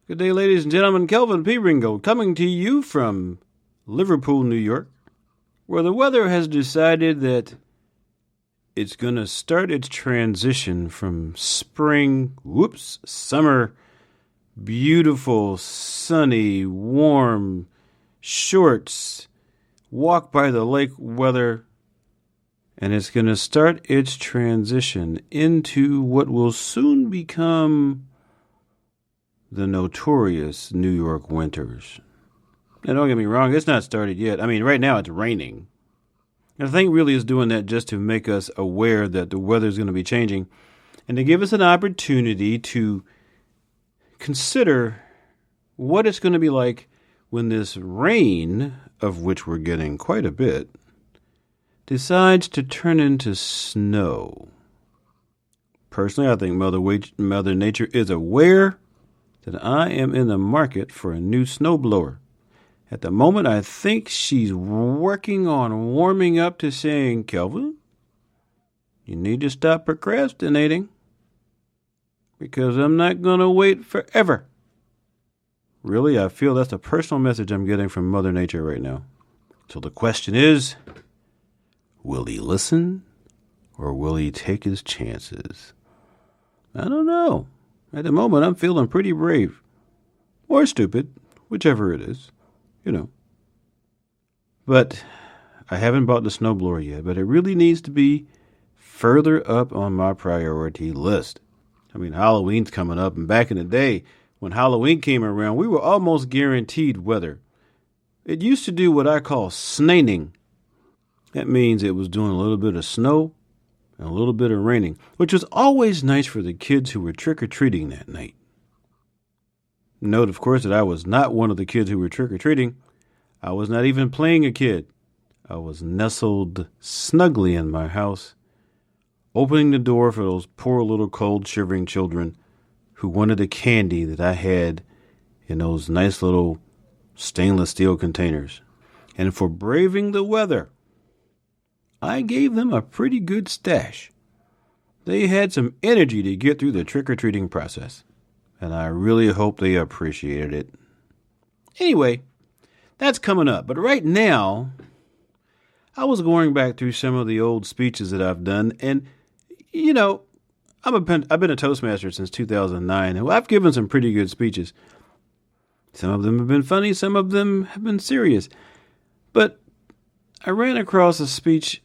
Good day, ladies and gentlemen. Kelvin P. Ringo coming to you from Liverpool, New York, where the weather has decided that it's going to start its transition from summer, beautiful, sunny, warm, shorts, walk by the lake weather, and it's going to start its transition into what will soon become the notorious New York winters. Now, don't get me wrong, it's not started yet. I mean, right now it's raining. And I think really is doing that just to make us aware that the weather is going to be changing and to give us an opportunity to consider what it's going to be like when this rain, of which we're getting quite a bit, decides to turn into snow. Personally, I think Mother Nature is aware that I am in the market for a new snowblower. At the moment, I think she's working on warming up to saying, Kelvin, you need to stop procrastinating because I'm not going to wait forever. Really, I feel that's a personal message I'm getting from Mother Nature right now. So the question is, will he listen or will he take his chances? I don't know. At the moment, I'm feeling pretty brave. Or stupid, whichever it is, But I haven't bought the snowblower yet, but it really needs to be further up on my priority list. I mean, Halloween's coming up, and back in the day, when Halloween came around, we were almost guaranteed weather. It used to do what I call snaining. That means it was doing a little bit of snow and a little bit of raining, which was always nice for the kids who were trick-or-treating that night. Note, of course, that I was not one of the kids who were trick-or-treating. I was not even playing a kid. I was nestled snugly in my house, opening the door for those poor little cold, shivering children who wanted the candy that I had in those nice little stainless steel containers. And for braving the weather, I gave them a pretty good stash. They had some energy to get through the trick-or-treating process, and I really hope they appreciated it. Anyway, that's coming up. But right now, I was going back through some of the old speeches that I've done, and, I've been a Toastmaster since 2009, and I've given some pretty good speeches. Some of them have been funny, some of them have been serious. But I ran across a speech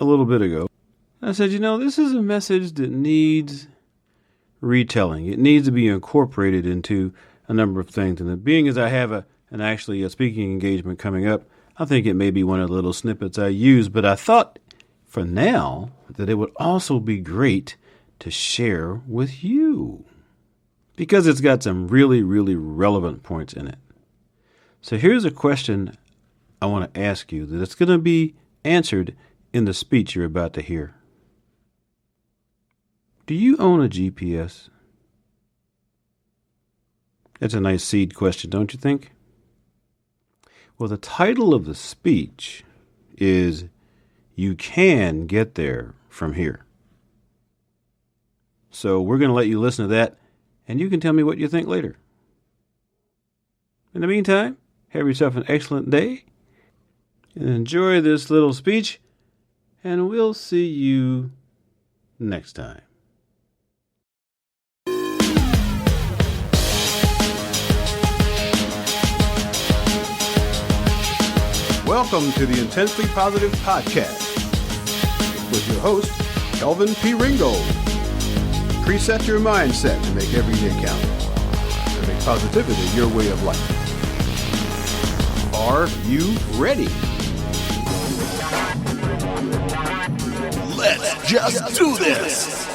a little bit ago. I said, this is a message that needs retelling. It needs to be incorporated into a number of things. And being as I have a speaking engagement coming up, I think it may be one of the little snippets I use. But I thought for now that it would also be great to share with you because it's got some really, really relevant points in it. So here's a question I want to ask you that it's going to be answered in the speech you're about to hear. Do you own a GPS? That's a nice seed question, don't you think? Well, the title of the speech is You Can Get There From Here. So we're going to let you listen to that, and you can tell me what you think later. In the meantime, have yourself an excellent day, and enjoy this little speech, and we'll see you next time. Welcome to the Intensely Positive Podcast with your host, Kelvin P. Ringo. Preset your mindset to make every day count and make positivity your way of life. Are you ready? Let's just do this.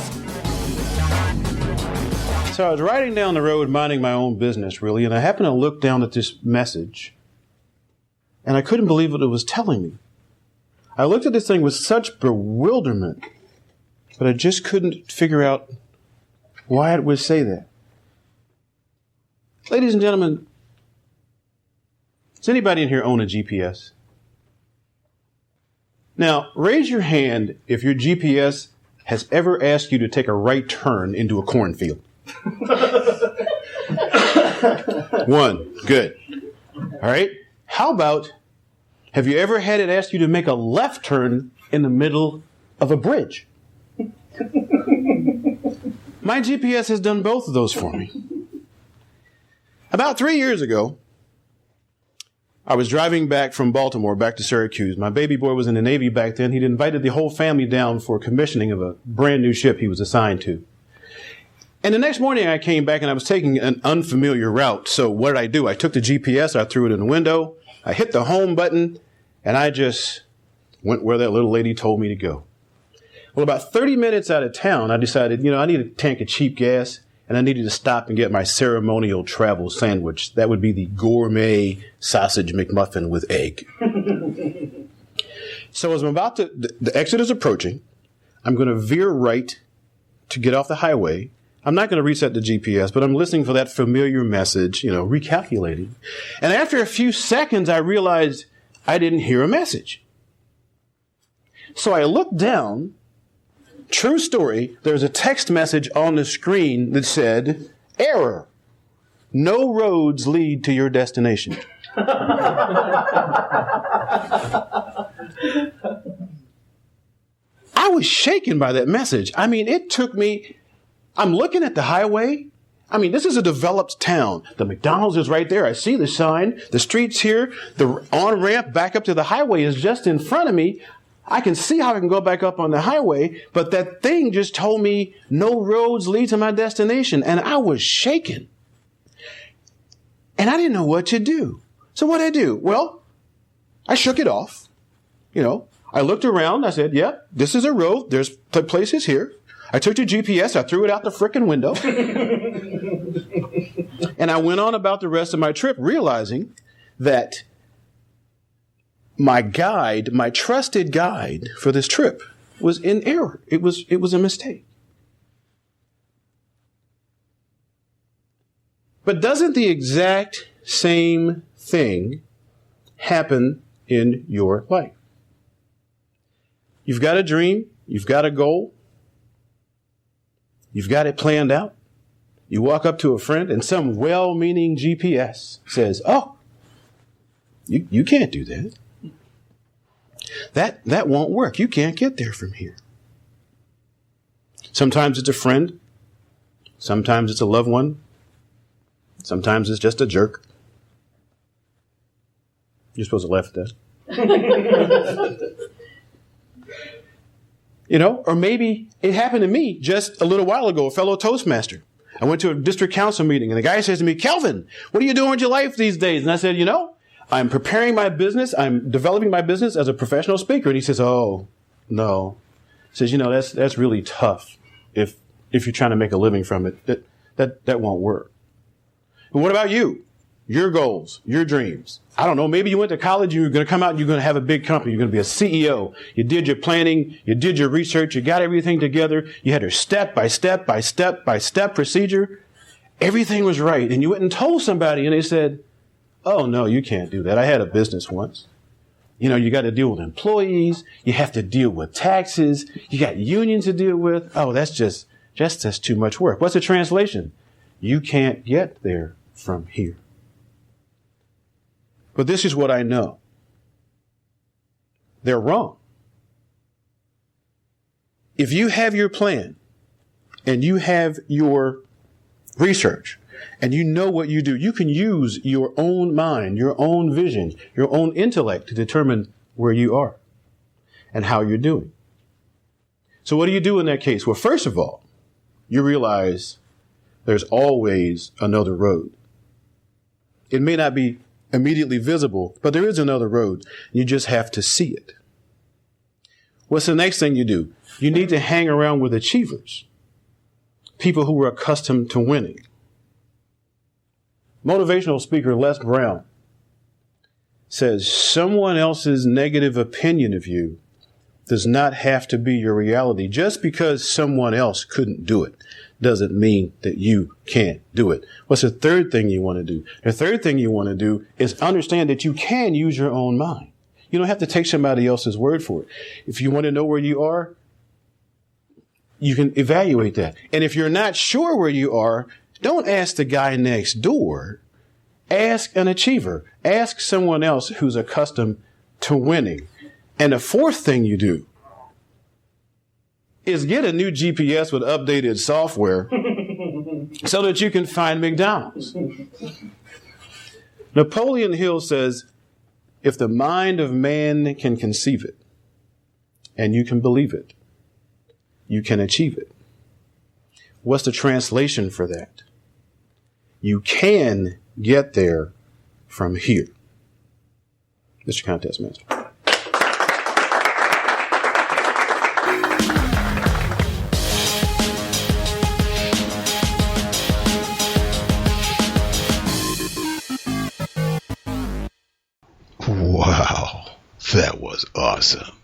So I was riding down the road minding my own business, really, and I happened to look down at this message, and I couldn't believe what it was telling me. I looked at this thing with such bewilderment, but I just couldn't figure out why it would say that. Ladies and gentlemen, does anybody in here own a GPS? Now, raise your hand if your GPS has ever asked you to take a right turn into a cornfield. One. Good. All right. How about, have you ever had it ask you to make a left turn in the middle of a bridge? My GPS has done both of those for me. About 3 years ago, I was driving back from Baltimore back to Syracuse. My baby boy was in the Navy back then. He'd invited the whole family down for commissioning of a brand new ship he was assigned to. And the next morning I came back and I was taking an unfamiliar route. So what did I do? I took the GPS, I threw it in the window, I hit the home button, and I just went where that little lady told me to go. Well, about 30 minutes out of town, I decided, I need a tank of cheap gas, and I needed to stop and get my ceremonial travel sandwich. That would be the gourmet sausage McMuffin with egg. So as I'm about to, the exit is approaching, I'm going to veer right to get off the highway. I'm not going to reset the GPS, but I'm listening for that familiar message, recalculating. And after a few seconds, I realized I didn't hear a message. So I looked down. True story, there's a text message on the screen that said, "Error. No roads lead to your destination." I was shaken by that message. It took me... I'm looking at the highway. This is a developed town. The McDonald's is right there. I see the sign. The street's here. The on-ramp back up to the highway is just in front of me. I can see how I can go back up on the highway, but that thing just told me no roads lead to my destination, and I was shaken. And I didn't know what to do. So what did I do? Well, I shook it off. I looked around. I said, "Yep, this is a road. There's places here." I took the GPS, I threw it out the frickin' window, and I went on about the rest of my trip, realizing that my guide, my trusted guide for this trip, was in error. It was a mistake. But doesn't the exact same thing happen in your life? You've got a dream, you've got a goal, you've got it planned out. You walk up to a friend and some well-meaning GPS says, "Oh, you can't do that. That won't work. You can't get there from here." Sometimes it's a friend. Sometimes it's a loved one. Sometimes it's just a jerk. You're supposed to laugh at that. Or maybe it happened to me just a little while ago, a fellow Toastmaster. I went to a district council meeting and the guy says to me, "Kelvin, what are you doing with your life these days?" And I said, "I'm preparing my business. I'm developing my business as a professional speaker." And he says, "Oh, no." He says, that's really tough if you're trying to make a living from it. That won't work. But what about you? Your goals, your dreams. I don't know. Maybe you went to college, you're going to come out and you're going to have a big company. You're going to be a CEO. You did your planning. You did your research. You got everything together. You had your step by step procedure. Everything was right. And you went and told somebody and they said, "Oh, no, you can't do that. I had a business once. You got to deal with employees. You have to deal with taxes. You got unions to deal with. Oh, that's too much work." What's the translation? You can't get there from here. But this is what I know. They're wrong. If you have your plan and you have your research and you know what you do, you can use your own mind, your own vision, your own intellect to determine where you are and how you're doing. So what do you do in that case? Well, first of all, you realize there's always another road. It may not be immediately visible, but there is another road. You just have to see it. What's the next thing you do? You need to hang around with achievers, people who are accustomed to winning. Motivational speaker Les Brown says, "Someone else's negative opinion of you does not have to be your reality. Just because someone else couldn't do it doesn't mean that you can't do it." What's the third thing you want to do? The third thing you want to do is understand that you can use your own mind. You don't have to take somebody else's word for it. If you want to know where you are, you can evaluate that. And if you're not sure where you are, Don't ask the guy next door. Ask an achiever. Ask someone else who's accustomed to winning. And the fourth thing you do is get a new GPS with updated software so that you can find McDonald's. Napoleon Hill says, if the mind of man can conceive it, and you can believe it, you can achieve it. What's the translation for that? You can get there from here. Mr. Contest Master. Wow, that was awesome.